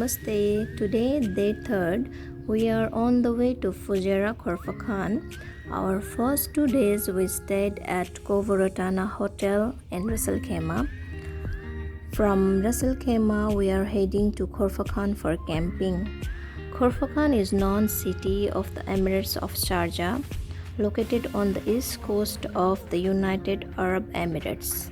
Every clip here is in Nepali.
first day. Today, day 3rd, we are on the way to Fujairah Khorfakhan. Our first 2 days we stayed at Kovorotana Hotel in Ras Al Khaimah. From Ras Al Khaimah, we are heading to Khorfakhan for camping. Khorfakhan is known city of the Emirates of Sharjah, located on the east coast of the United Arab Emirates.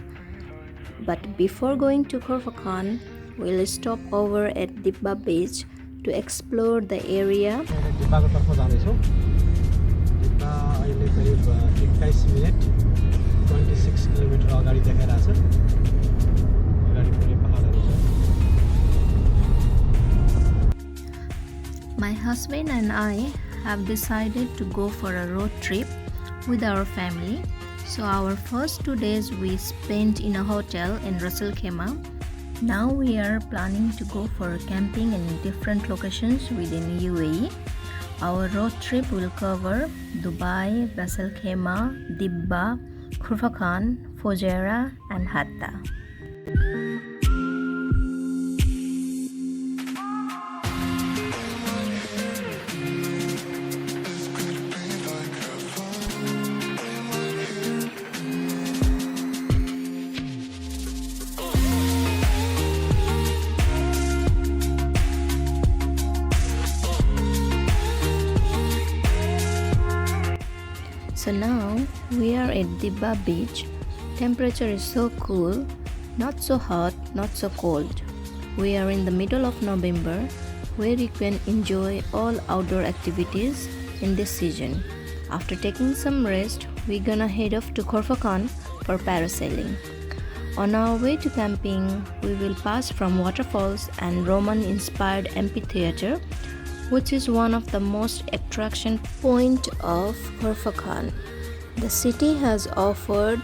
But before going to Khorfakhan, we'll stop over at Dibba Beach to explore the area. डिब्बाको तर्फ जाँदैछौँ। डिब्बा अहिले करिब 21 मिनट 26 किलोमिटर अगाडि देखाइरहेछ। अगाडि पुरै पहाडहरू छ। My husband and I have decided to go for a road trip with our family. So our first 2 days we spent in a hotel in Ras Al Khaimah. Now we are planning to go for camping in different locations within UAE. Our road trip will cover Dubai, Ras Al Khaimah, Dibba, Khorfakhan, Fujairah and Hatta. So now we are at Dibba Beach. Temperature is so cool, not so hot, not so cold. We are in the middle of November where you can enjoy all outdoor activities in this season. After taking some rest, we're gonna head off to Khorfakhan for parasailing. On our way to camping, we will pass from waterfalls and Roman-inspired amphitheater, which is one of the most attraction point of Khorfakhan. The city has offered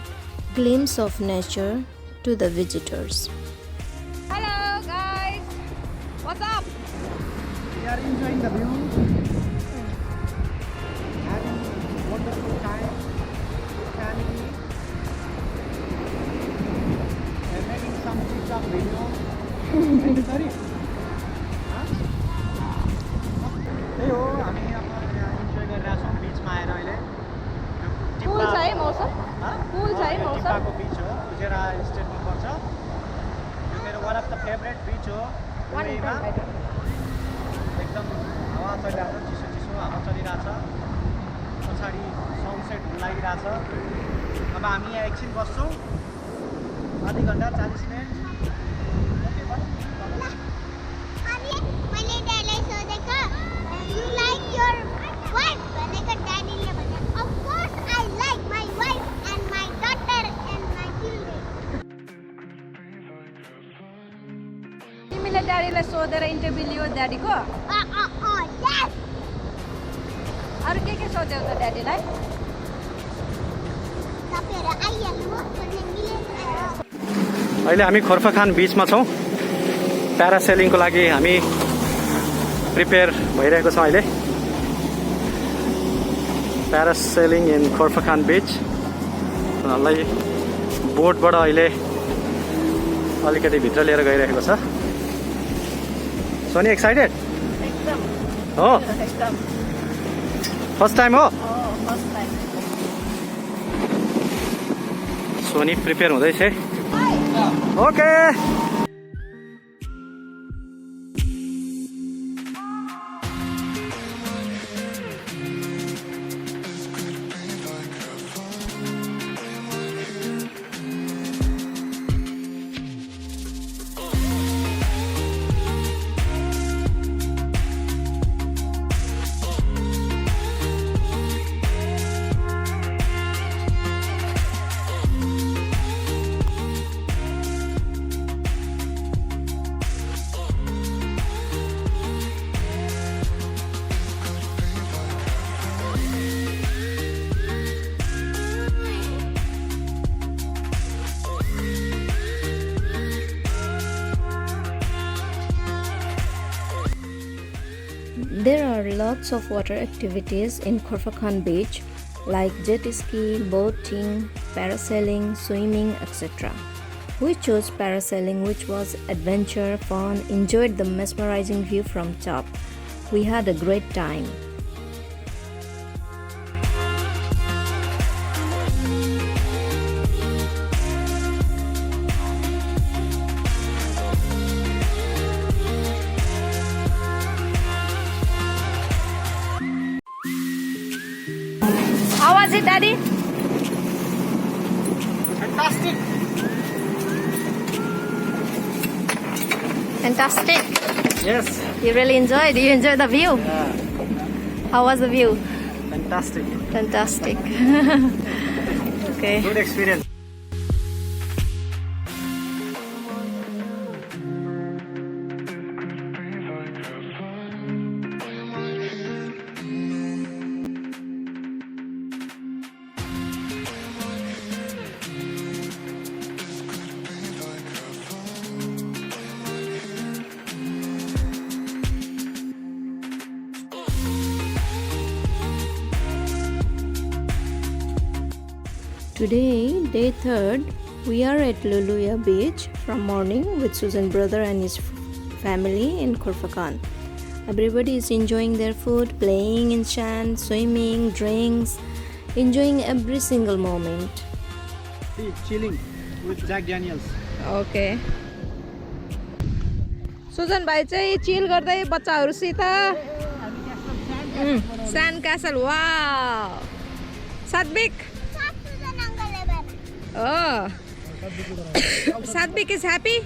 glimpse of nature to the visitors. Hello guys, what's up? We are enjoying the view, having wonderful time with family, and making some TikTok video. Sorry. त्यही हो हामी यहाँ इन्जोय गरिरहेको छौँ बिचमा आएर अहिले Cool छ है मौसम? Cool छ है मौसम? डिब्बाको बिच हो फुजेरा स्टेटमा पर्छ यो मेरो वान अफ द फेभरेट बिच हो दुबईमा एकदम हावा चलिरहेको छ चिसो चिसो हावा चलिरहेछ पछाडि सनसेट लागिरहेछ अब हामी यहाँ एकछिन बस्छौँ आधी घन्टा 40 minute You like your wife? Daddy, of course I like my wife and my daughter and my children. तिमीले ड्याडीलाई सोधेर इन्टरभ्यु लियो ड्याडीको? Yes. अरु के सोध्यौ त ड्याडीलाई? अहिले हामी खोर्फाखान बिचमा छौँ प्यारासेलिङको लागि हामी प्रिपेयर भइरहेको छौँ अहिले प्यारासेलिङ इन खोर्फाखान बिच हामीलाई बोटबाट अहिले अलिकति भित्र लिएर गइरहेको छ सोनी एक्साइटेड एकदम हो एकदम फर्स्ट टाइम हो फर्स्ट टाइम सोनी प्रिपेयर हुँदैछ okay There are lots of water activities in Khorfakhan beach like jet ski, boating, parasailing, swimming, etc. We chose parasailing, which was adventure, fun, enjoyed the mesmerizing view from top. We had a great time. How was it, Daddy? Fantastic. Fantastic. Yes. You really enjoyed? You enjoyed the view? Yeah. How was the view? Fantastic. Fantastic. Okay. Good experience. Today, day 3rd, we are at Luluya Beach from morning with Susan's brother and his family in Khorfakan. Everybody is enjoying their food, playing in sand, swimming, drinks, enjoying every single moment. Chilling with Jack Daniels. Okay. Sujan भाइ चाहिँ चिल गर्दै बच्चाहरूसित sand castle wow Satvik Oh, Satvik is happy?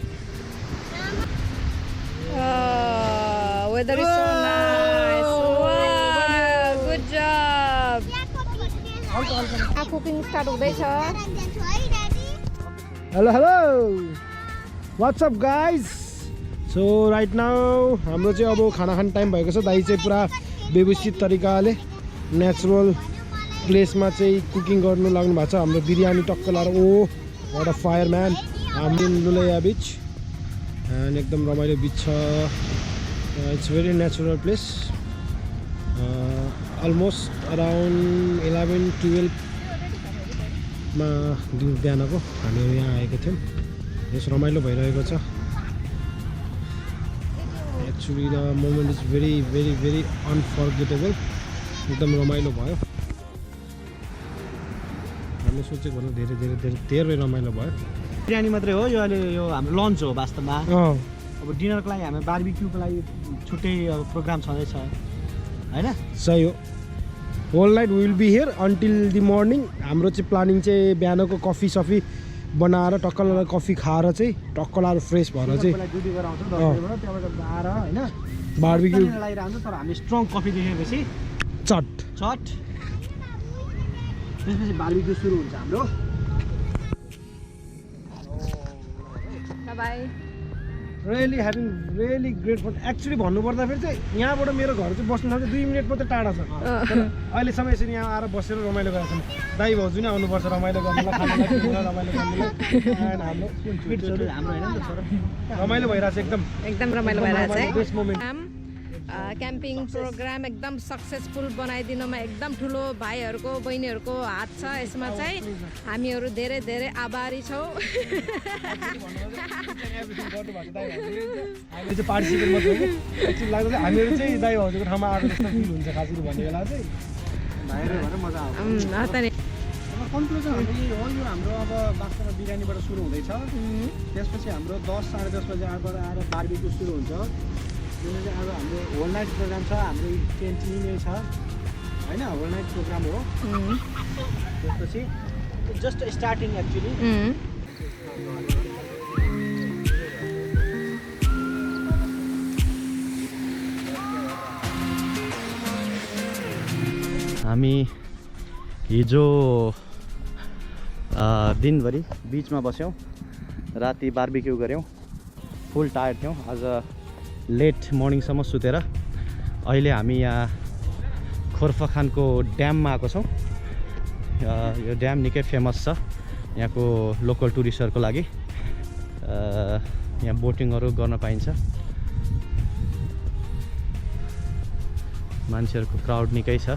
Oh, weather is so nice. Wow, good job. Cooking start हुँदैछ. Hello. What's up guys? So right now हाम्रो चाहिँ अब खाना खाने टाइम भएको छ. दाइ चाहिँ पुरा व्यवस्थित तरिकाले नेचुरल प्लेसमा चाहिँ कुकिङ गर्नु लाग्नु भएको छ. हाम्रो बिरयानी टक्क लाएर व्हाट अ फायर म्यान. हामी लुलिया बीच एन्ड एकदम रमाइलो बीच छ. It's very natural place. Almost around 11-12 मा बिहानको हामीहरू यहाँ आएको थियौँ. यस रमाइलो भइरहेको छ. Actually the moment is very very very unforgettable. एकदम रमाइलो भयो. हामीले सोचेको भन्दा धेरै धेरै धेरै धेरै रमाइलो भयो. बिरयानी मात्रै हो यो. अहिले यो हाम्रो लन्च हो वास्तवमा. अब डिनरको लागि हामी बार्बिक्यूको लागि छुट्टै प्रोग्राम छँदैछ हैन. सही हो. Whole night will be here until the morning. हाम्रो चाहिँ प्लानिङ चाहिँ बिहानको कफी सफी बनाएर टक्क लगाएर कफी खाएर चाहिँ टक्क लगाएर फ्रेस भएर चाहिँ ड्युटी गरेर आउँछ 10 बजेबाट. त्यहाँबाट आएर हैन बार्बिक्यू लगाइरहेको हुन्छ. तर हामी स्ट्रङ कफी देखेपछि चट त्यसपछि बार्बिक्यू सुरु हुन्छ हाम्रो. Bye. Really having really great fun. Actually भन्नुपर्दाखेरि चाहिँ यहाँबाट मेरो घर चाहिँ बस्नु थाल्छ 2 मिनट मात्रै टाढा छ. तर अहिलेसम्म यसरी यहाँ आएर बसेर रमाइलो गरेको छौँ. दाइ भाउजू नै आउनुपर्छ रमाइलो गर्नुलाई, खानालाई रमाइलो गर्नुलाई. एन्ड हाम्रो हाम्रो हैन नि त छोरा. रमाइलो भइरहेको छ एकदम. एकदम रमाइलो भइरहेछ है. Best moment. क्याम्पिङ प्रोग्राम एकदम सक्सेसफुल बनाइदिनुमा एकदम ठुलो भाइहरूको बहिनीहरूको हात छ. यसमा चाहिँ हामीहरू धेरै धेरै आभारी छौँ. हामीले चाहिँ पार्टिसिपेट मात्रै हो. एक्चुअली लाग्छ हामीहरू चाहिँ दाइ भाउजूको ठाउँमा आएको जस्तो फिल हुन्छ खासरी भन्ने बेला चाहिँ. भाइहरू भएर मजा आउँछ. त नि कन्क्लुजन हामी हो यो हाम्रो अब वास्तवमा बिरयानीबाट सुरु हुँदैछ. त्यसपछि हाम्रो 10-10:30 बजे आएर बार्बिक्यू सुरु हुन्छ. जुन चाहिँ अब हाम्रो होल नाइट प्रोग्राम छ. हाम्रो टेन्ट नै छ हैन. होल नाइट प्रोग्राम हो. त्यसपछि जस्ट स्टार्टिङ एक्चुअली. हामी हिजो दिनभरि बिचमा बस्यौँ. राति बार्बिक्यू गऱ्यौँ. फुल टायर्ड थियौँ. आज लेट मर्निङसम्म सुतेर अहिले हामी यहाँ खोर्फाखानको ड्याममा आएको छौँ. यो ड्याम निकै फेमस छ यहाँको लोकल टुरिस्टहरूको लागि. यहाँ बोटिङहरू गर्न पाइन्छ. मान्छेहरूको क्राउड निकै छ.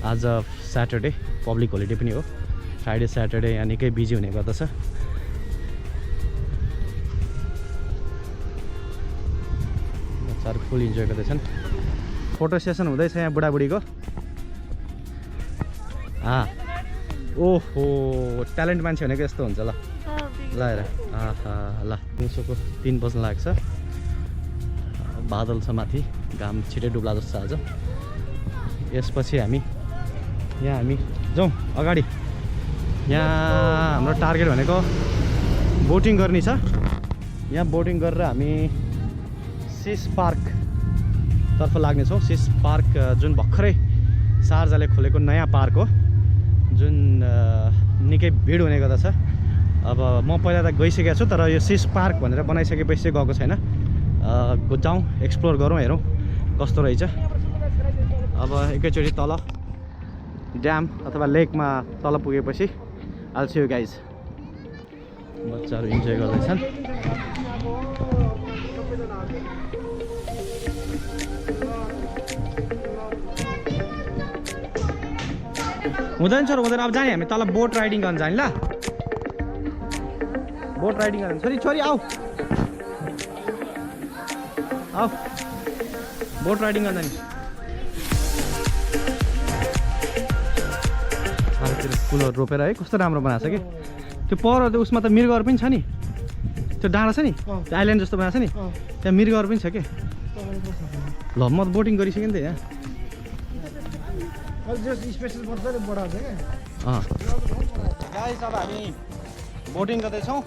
आज स्याटरडे पब्लिक होलिडे पनि हो. फ्राइडे स्याटरडे यहाँ निकै बिजी हुने गर्दछ. बच्चाहरू फुल इन्जोय गर्दैछन्। फोटो सेसन हुँदैछ यहाँ बुढाबुढीको। ओहो ट्यालेन्ट मान्छे भनेको यस्तो हुन्छ ल। ल हेर ल दिउँसोको 3 बज्न लाग्छ। बादल छ माथि, घाम छिटै डुब्ला जस्तो छ आज। यसपछि हामी जाउँ अगाडि। यहाँ हाम्रो टार्गेट भनेको बोटिङ गर्ने छ। यहाँ बोटिङ गरेर हामी सिस पार्क तर्फ लाग्नेछौँ। सिस पार्क जुन भर्खरै शारजाले खोलेको नयाँ पार्क हो, जुन निकै भिड हुने गर्दछ। अब म पहिला त गइसकेको छु, तर यो सिस पार्क भनेर बनाइसकेपछि चाहिँ गएको छैन। जाउँ एक्सप्लोर गरौँ, हेरौँ कस्तो रहेछ। अब एकैचोटि तल ड्याम अथवा लेकमा तल पुगेपछि I'll see you guys। बच्चाहरू इन्जोय गर्दैछन्। हुँदैन छोरो हुँदैन। अब जाने हामी तल बोट राइडिङ गर्न जाने ल। बोट राइडिङ गर्न छोरी छोरी आऊ आऊ बोट राइडिङ गर्न जाने। चारतिर फुलहरू रोपेर है कस्तो राम्रो बनाएको छ कि। त्यो पर त्यो उसमा त मृगहरू पनि छ नि, त्यो डाँडा छ नि, त्यो आइल्यान्ड जस्तो बनाएको छ नि, त्यहाँ मृगहरू पनि छ के। ल म त बोटिङ गरिसकेँ नि त यहाँ। गाइस अब हामी बोटिङ गर्दैछौँ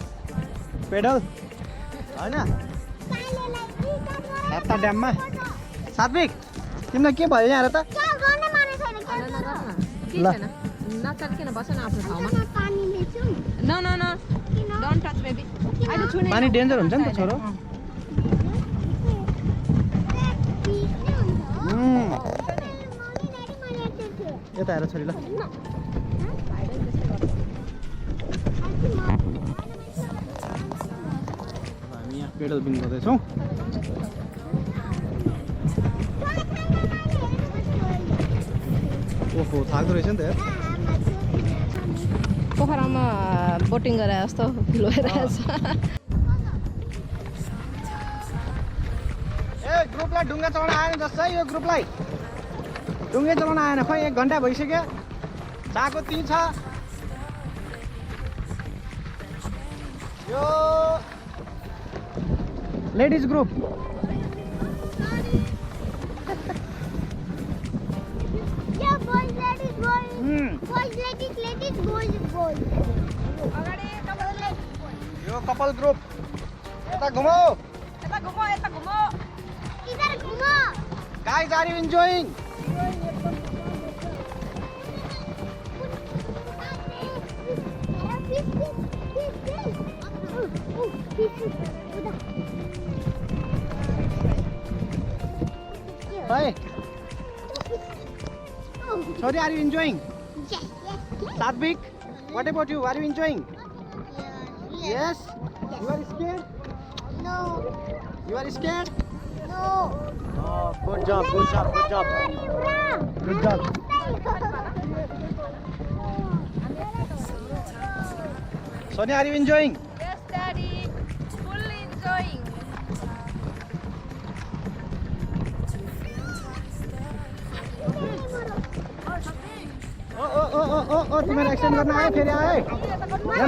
पेडल होइन हेप्ता ड्याममा। सात्विक तिमीलाई के भयो यहाँ हेर त। ल नचर्किन बस न आफ्नो ठाउँमा। Don't touch baby. अहिले छुने पानी डेन्जर हुन्छ नि त छोरो। यता हेर छोरी ल। हामी यहाँ पेडल बिन गर्दैछौँ। ओहो थाक्दो रहेछ नि त यार। पोखरामा बोटिङ गरे जस्तो फिल भइरहेछ। ए ग्रुपलाई ढुङ्गा चलाउन आएन जस्तो है। यो ग्रुपलाई ढुङ्गा चलाउन आएन खोइ 1 घन्टा भइसक्यो। चाको त्यहीँ छ। यो लेडिज ग्रुप यो कपल ग्रुप। यता घुमो guys are you enjoying. Hey, sorry, are you enjoying? Yes. Satvik, what about you? Are you enjoying? Yes. You are scared? No. You are scared? No. Oh, good job. Good job. Sonia, are you enjoying? Yes, Daddy. Full enjoying. तिमीहरू एक्सटेन्ड गर्न आयो फेरि आए।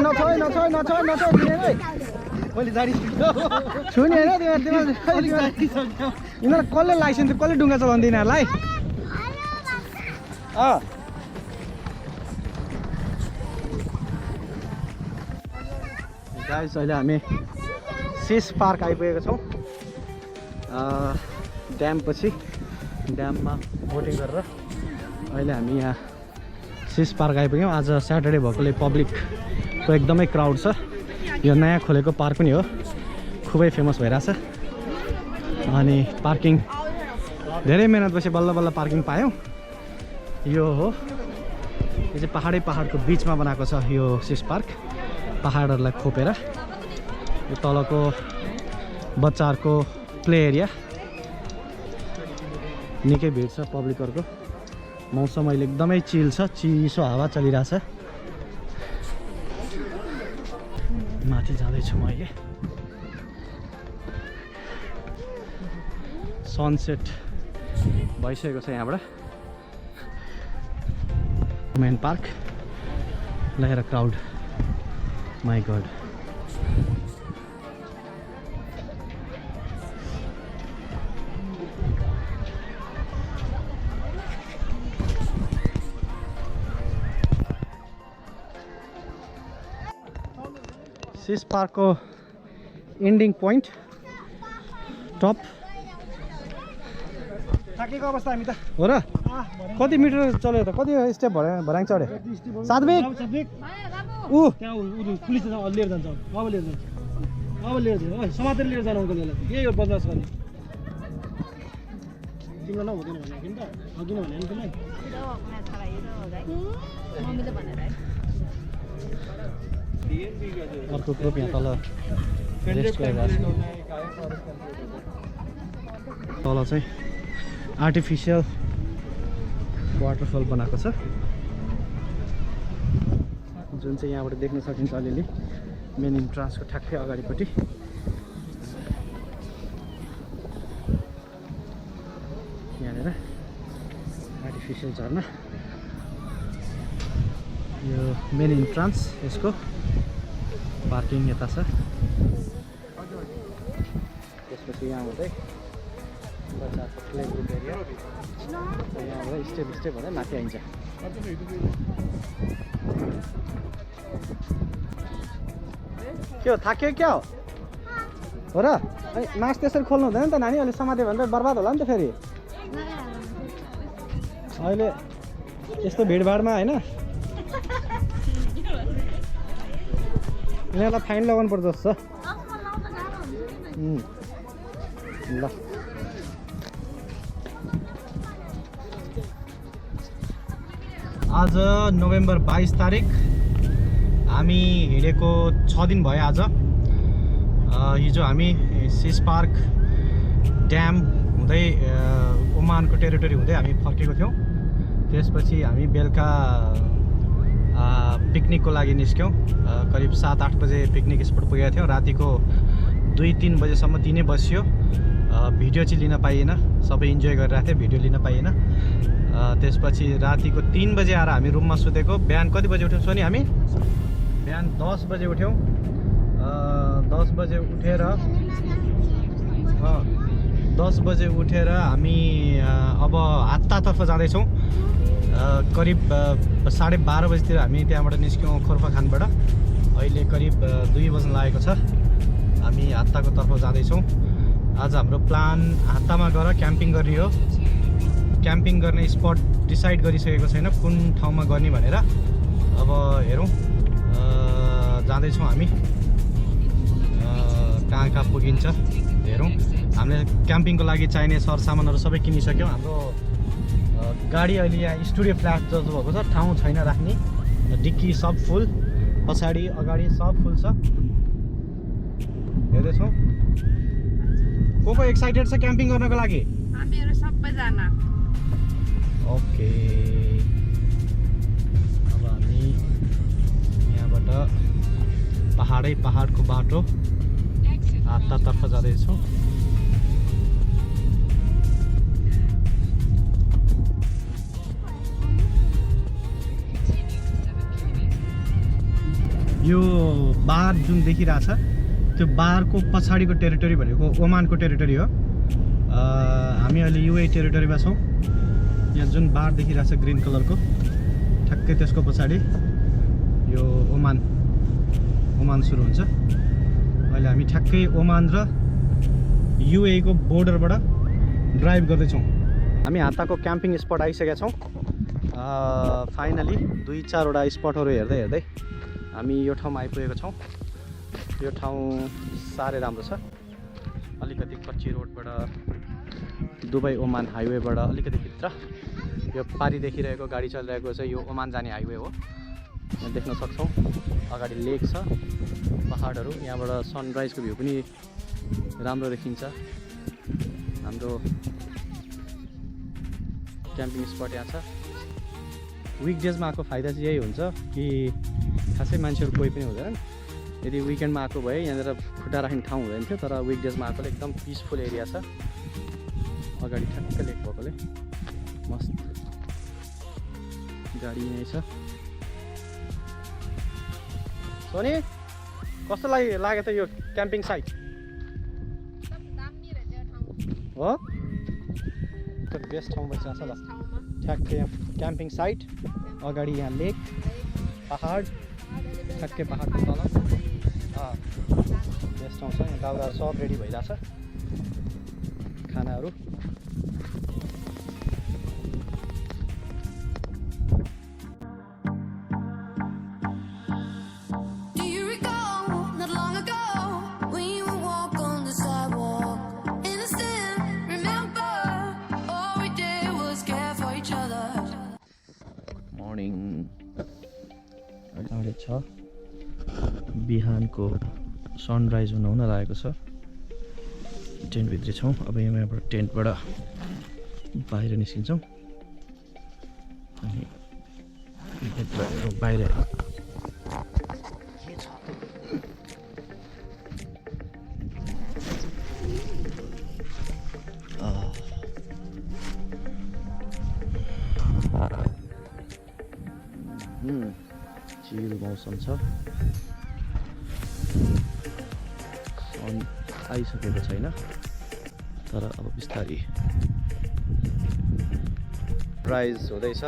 नछोइ मैले जाडी छुने होइन यिनीहरू कसले लाइसेन्स कसले डुङ्गा चलाउँदैन यिनीहरूलाई। गाइस अहिले हामी सिस पार्क आइपुगेको छौँ। ड्याम पछि ड्याममा बोटिङ गरेर अहिले हामी यहाँ सिस पार्क आइपुग्यौँ। आज स्याटरडे भएकोले पब्लिकको एकदमै क्राउड छ। यो नयाँ खोलेको पार्क पनि हो, खुबै फेमस भइरहेछ। अनि पार्किङ धेरै मेहनतपछि बल्ल बल्ल पार्किङ पायौँ। यो हो, यो चाहिँ पहाडको बिचमा बनाएको छ यो सिस पार्क। पहाडहरूलाई खोपेर यो तलको बच्चाहरूको प्ले एरिया। निकै भिड छ पब्लिकहरूको। मौसम अहिले एकदमै चिल छ, चिसो हावा चलिरहेछ। माथि जाँदैछु म अहिले। सनसेट भइसकेको छ यहाँबाट मेन पार्क हेर crowd my God cease पार्कको ending point top थाकेको अवस्था हामी त हो र कति मिटर चल्यो त कति स्टेप भर्याङ चढ्यो सात्विक ऊ त्यहाँ पुलिस लिएर जान्छ अब लिएर जान्छ अब लिएर जान्छ ओइ समातेर लिएर जानु अङ्कल यसलाई के यो बदमास गर्ने तिमीलाई नहुँदैन भने कि त अघि नै भने नि तिमीलाई अर्को ग्रुप यहाँ तल रेस्ट गरिरहेको छ तल चाहिँ आर्टिफिसियल वाटरफल बनाएको छ जुन चाहिँ यहाँबाट देख्न सकिन्छ अलिअलि मेन इन्ट्रान्सको ठ्याक्कै अगाडिपट्टि यहाँनिर आर्टिफिसियल झर्ना यो मेन इन्ट्रान्स यसको पार्किङ यता छ त्यसपछि यहाँ हुँदै प्ले ग्रुप एरिया यहाँबाट स्टेप हुँदै माथि आइन्छ के हो थाक्यो क्या हो र मास त्यसरी खोल्नु हुँदैन नि त नानी अहिले समात्यो भने त बर्बाद होला नि त फेरि अहिले यस्तो भिडभाडमा होइन यिनीहरूलाई फाइन लगाउनु पर्छ जस्तो ल आज नोभेम्बर 22 तारिक हामी हिँडेको 6 दिन भयो आज हिजो हामी सिस पार्क ड्याम हुँदै ओमानको टेरिटोरी हुँदै हामी फर्केको थियौँ त्यसपछि हामी बेलुका पिकनिकको लागि निस्क्यौँ करिब 7-8 बजे पिकनिक स्पट पुगेका थियौँ रातिको 2-3 बजेसम्म तिनै बस्यो भिडियो चाहिँ लिन पाइएन सबै इन्जोय गरिरहेको थिएँ भिडियो लिन पाइएन त्यसपछि रातिको 3 बजे आएर हामी रुममा सुतेको बिहान कति बजे उठ्यौँ सोनी हामी बिहान 10 बजे उठ्यौँ 10 बजे उठेर 10 बजे उठेर हामी अब हात्तातर्फ जाँदैछौँ करिब 12:30 बजीतिर हामी त्यहाँबाट निस्क्यौँ खोर्फाखानबाट अहिले करिब 2 बज्न लागेको छ हामी हात्ताको तर्फ जाँदैछौँ आज हाम्रो प्लान हात्तामा गएर क्याम्पिङ गर्ने हो क्याम्पिङ गर्ने स्पट डिसाइड गरिसकेको छैन कुन ठाउँमा गर्ने भनेर अब हेरौँ जाँदैछौँ हामी कहाँ कहाँ पुगिन्छ हेरौँ हामीले क्याम्पिङको लागि चाहिने सरसामानहरू सबै किनिसक्यौँ हाम्रो गाडी अहिले यहाँ स्टुडियो फ्ल्याट जस्तो भएको छ ठाउँ छैन राख्ने डिक्की सब फुल पछाडि अगाडि सब फुल छ हेर्दैछौँ को एक्साइटेड छ क्याम्पिङ गर्नको लागि हामीहरू सबैजना ओके अब हामी यहाँबाट पहाडको बाटो हात्तातर्फ जाँदैछौँ यो बार जुन देखिरहेछ त्यो बारको पछाडिको टेरिटोरी भनेको ओमानको टेरिटोरी हो हामी अहिले युए टेरिटोरीमा छौँ यहाँ जुन बार देखिरहेछ ग्रिन कलरको ठ्याक्कै त्यसको पछाडि यो ओमान सुरु हुन्छ अहिले हामी ठ्याक्कै ओमान र युए को बोर्डरबाट ड्राइभ गर्दैछौँ हामी हात्ताको क्याम्पिङ स्पट आइसकेका छौँ फाइनली 2-4 वटा स्पटहरू हेर्दै हामी यो ठाउँमा आइपुगेको छौँ यो ठाउँ साह्रै राम्रो छ अलिकति कच्ची रोडबाट दुबई ओमान हाइवेबाट अलिकति भित्र यो पारी देखिरहेको गाडी चलिरहेको छ यो ओमान जाने हाइवे हो यहाँ देख्न सक्छौँ अगाडि लेक छ पहाडहरू यहाँबाट सनराइजको भ्यू पनि राम्रो देखिन्छ हाम्रो क्याम्पिङ स्पट यहाँ छ विकडेजमा आएको फाइदा चाहिँ यही हुन्छ कि खासै मान्छेहरू कोही पनि हुँदैन यदि विकेन्डमा आएको भए यहाँनिर खुट्टा राख्ने ठाउँ हुँदैन थियो तर विकडेजमा आएकोले एकदम पिसफुल एरिया छ अगाडि ठ्याक्क लेक भएकोले मस्त गाडी यहीँ छ। सोनी कस्तो लाग्यो त यो क्याम्पिङ साइट हो? बेस्ट ठाउँ बसिरहेको छ ल ठ्याक्कै यहाँ क्याम्पिङ साइट अगाडि यहाँ लेक पहाड ठ्याक्कै पहाडको तल बेस्ट ठाउँ छ। यहाँ दाउराहरू सब रेडी भइरहेछ खानाहरू। Do you recall not long ago when you would walk on the sidewalk? Innocent, remember all we did was care for each other. Morning अहिले छ बिहानको सनराइज हुन लागेको छ। टेन्टभित्रै छौँ। अब यहाँबाट टेन्टबाट बाहिर निस्किन्छौँ अनि बाहिर चिल मौसम छ। सन आइसकेको छैन तर अब बिस्तारै राइज हुँदैछ।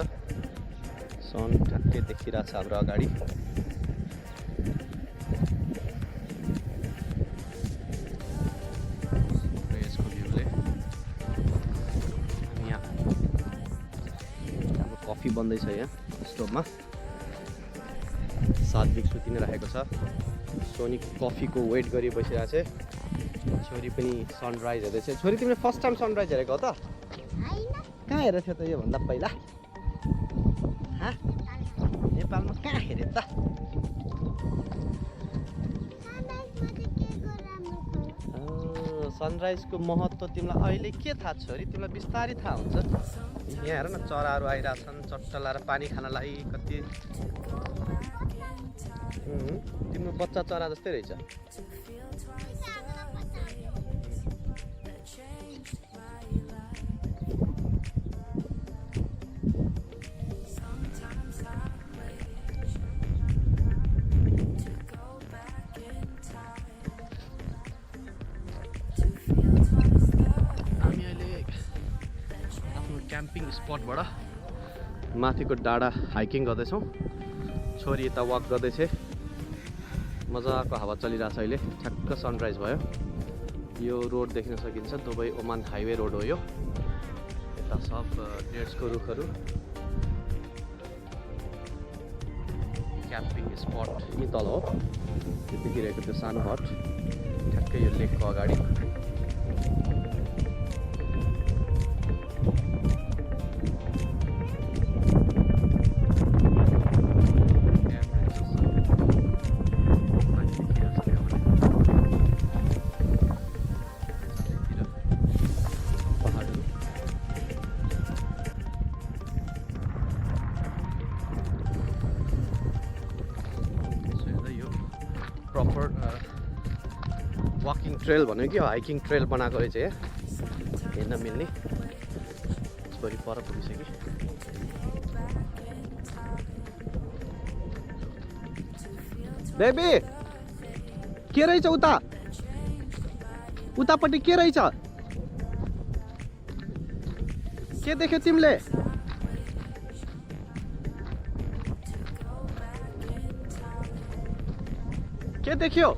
सन ठ्याक्कै देखिरहेछ हाम्रो अगाडि। यसको भ्यूले यहाँ अब कफी बन्दैछ यहाँ स्टोभमा। सात्विक सुति नै राखेको छ। सोनी कफीको वेट गरी बसिरहेको छ। छोरी पनि सनराइज हेर्दैछ। छोरी तिमीले फर्स्ट टाइम सनराइज हेरेको हो त? कहाँ हेरेको थियो त योभन्दा पहिला? नेपालमा कहाँ हेरे त? सनराइजको महत्त्व तिमीलाई अहिले के थाहा छोरी? तिमीलाई बिस्तारै थाहा हुन्छ। यहाँ हेर न चराहरू आइरहेछन् चट्ट लाएर पानी खानलाई। कति तिम्रो बच्चा चरा जस्तै रहेछ। हामी अहिले आफ्नो क्याम्पिङ स्पटबाट माथिको डाँडा हाइकिङ गर्दैछौँ। छोरी यता वक गर्दैछ। मजाको हावा चलिरहेछ अहिले। ठ्याक्क सनराइज भयो। यो रोड देख्न सकिन्छ दुबई ओमान हाइवे रोड हो यो। यता सब डेट्सको रुखहरू। क्याम्पिङ स्पट यहीँ तल हो। त्यो देखिरहेको त्यो सानो हट ठ्याक्कै यो लेकको अगाडि। प्रपर वाकिङ ट्रेल भन्यो कि हाइकिङ ट्रेल बनाएको रहेछ यहाँ हेर्न मिल्ने। छोरी पर पुगिसक्यो। बेबी के रहेछ उता? उतापट्टि के रहेछ? के देख्यौ तिमीले? के देख्यो?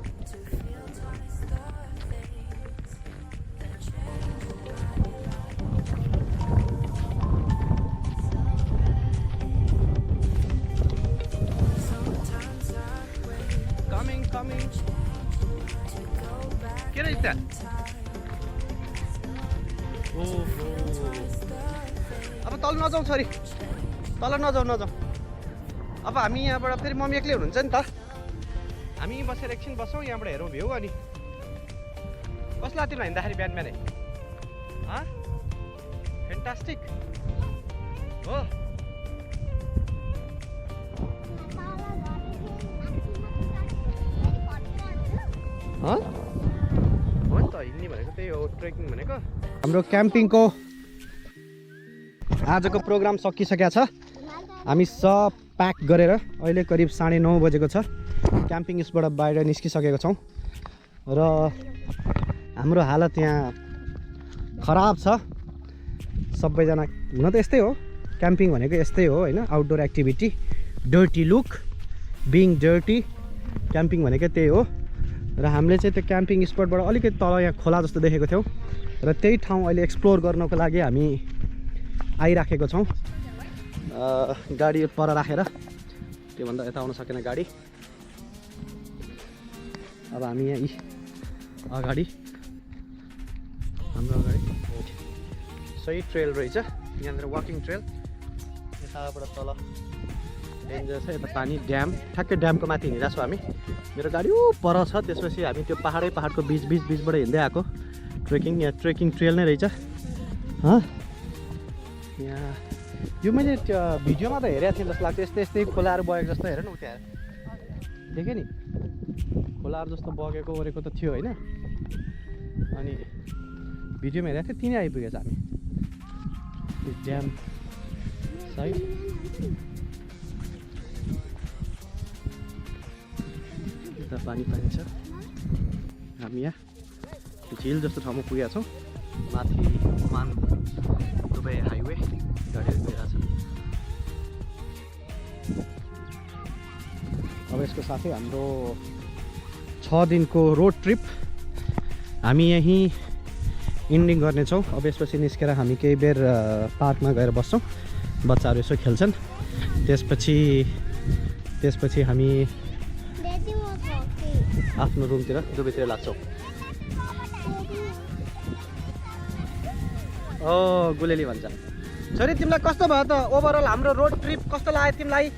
coming. के रहेछ त्यहाँ? ओहो अब तल नजाउँ छोरी, तल नजाउँ। अब हामी यहाँबाट फेरि मम्मी एक्लै हुनुहुन्छ नि त। हामी बसेर एकछिन बसौँ, यहाँबाट हेरौँ भ्यू। अनि कस्तो लाग्यो तिमीलाई हिँड्दाखेरि बिहान बिहानै? फ्यान्टास्टिक हो। हो नि त, हिँड्ने भनेको त्यही हो, ट्रेकिङ भनेको। हाम्रो क्याम्पिङको आजको प्रोग्राम सकिसकेको छ। हामी सब प्याक गरेर अहिले करिब 9:30 बजेको छ। क्याम्पिङ स्पटबाट बाहिर निस्किसकेको छौँ र हाम्रो हालत यहाँ खराब छ। सबैजना हुन त यस्तै हो, क्याम्पिङ भनेको यस्तै हो होइन, outdoor activity, dirty look, being dirty, camping भनेको त्यही हो। र हामीले चाहिँ त्यो क्याम्पिङ स्पटबाट अलिकति तल यहाँ खोला जस्तो देखेको थियौँ र त्यही ठाउँ अहिले एक्सप्लोर गर्नको लागि हामी आइराखेको छौँ। गाडी पर राखेर, त्योभन्दा यता आउन सकेन गाडी। अब हामी यहाँ अगाडि, हाम्रो अगाडि सही ट्रेल रहेछ यहाँनिर, वाकिङ ट्रेल। यताबाट तल डेन्जर छ, यता पानी, ड्याम, ठ्याक्कै ड्यामको माथि हिँडिरहेको छौँ हामी। मेरो गाडी पर छ, त्यसपछि हामी त्यो पहाडको बिचबाट हिँड्दै आएको ट्रेकिङ। यहाँ ट्रेकिङ ट्रेल नै रहेछ। यहाँ यो मैले भिडियोमा त हेरेको थिएँ जस्तो लाग्छ, यस्तै खोलाहरू बगेको जस्तो। हेर न उता देखेँ नि, खोलाहरू जस्तो बगेको ओरेको त थियो होइन। अनि भिडियोमा हेरेको थिएँ, तिनै आइपुगेछ हामी ड्याम साइड। यता पानी छ। हामी यहाँ झिल जस्तो ठाउँमा पुगेका छौँ। माथि मान दुबई हाइवे गाडीहरू गइरहेको छ। अब यसको साथै हाम्रो 6 दिनको रोड ट्रिप हामी यहीँ इन्डिङ गर्नेछौँ। अब यसपछि निस्केर हामी केही बेर पार्कमा गएर बस्छौँ, बच्चाहरू यसो खेल्छन्। त्यसपछि हामी आफ्नो रुमतिर दुबईतिर लाग्छौँ। ओ गुलेली भन्छ। छोरी तिमीलाई कस्तो भयो त ओभरअल हाम्रो रोड ट्रिप? कस्तो लाग्यो तिमीलाई?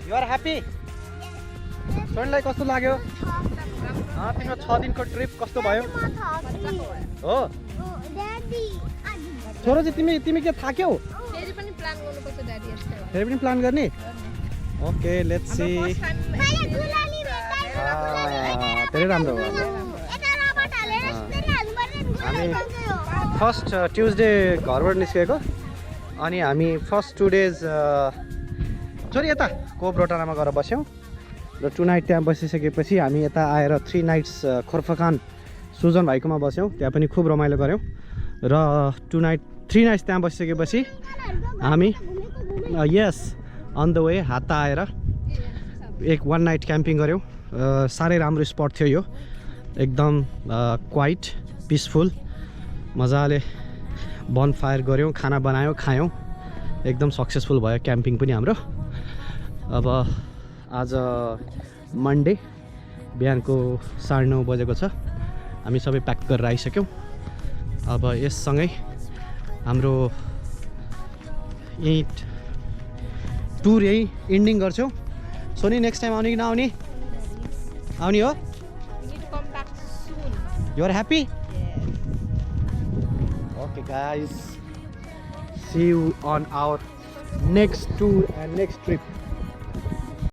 You're happy? छोरीलाई कस्तो लाग्यो? तिम्रो 6 दिनको ट्रिप कस्तो भयो? हो छोरो चाहिँ तिमी के थाक्यौ? फेरि पनि प्लान गर्नुपर्छ ड्याडी यस्तो। फेरि पनि प्लान गर्ने? Okay let's see. धेरै राम्रो हो। हामी फर्स्ट ट्युजडे घरबाट निस्केको, अनि हामी फर्स्ट 2 डेज छोरी यता कोब्रोटानामा गएर बस्यौँ र 2 नाइट त्यहाँ बसिसकेपछि हामी यता आएर 3 नाइट्स खोर्फकान सुजन भाइकोमा बस्यौँ। त्यहाँ पनि खुब रमाइलो गऱ्यौँ र 3 नाइट्स त्यहाँ बसिसकेपछि हामी यस अन द वे हात्ता आएर 1 नाइट क्याम्पिङ गऱ्यौँ। साह्रै राम्रो स्पट थियो यो, एकदम क्वाइट पिसफुल, मजाले बनफायर गऱ्यौँ, खाना बनायौँ, खायौँ, एकदम सक्सेसफुल भयो क्याम्पिङ पनि हाम्रो। अब आज मन्डे बिहानको 9:30 बजेको छ। हामी सबै प्याक गरेर आइसक्यौँ। अब यससँगै हाम्रो यही टुर यही इन्डिङ गर्छौँ। सोनी नेक्स्ट टाइम आउने कि नआउने? आउने हो? You're happy? Okay guys, see you on our next tour and next trip.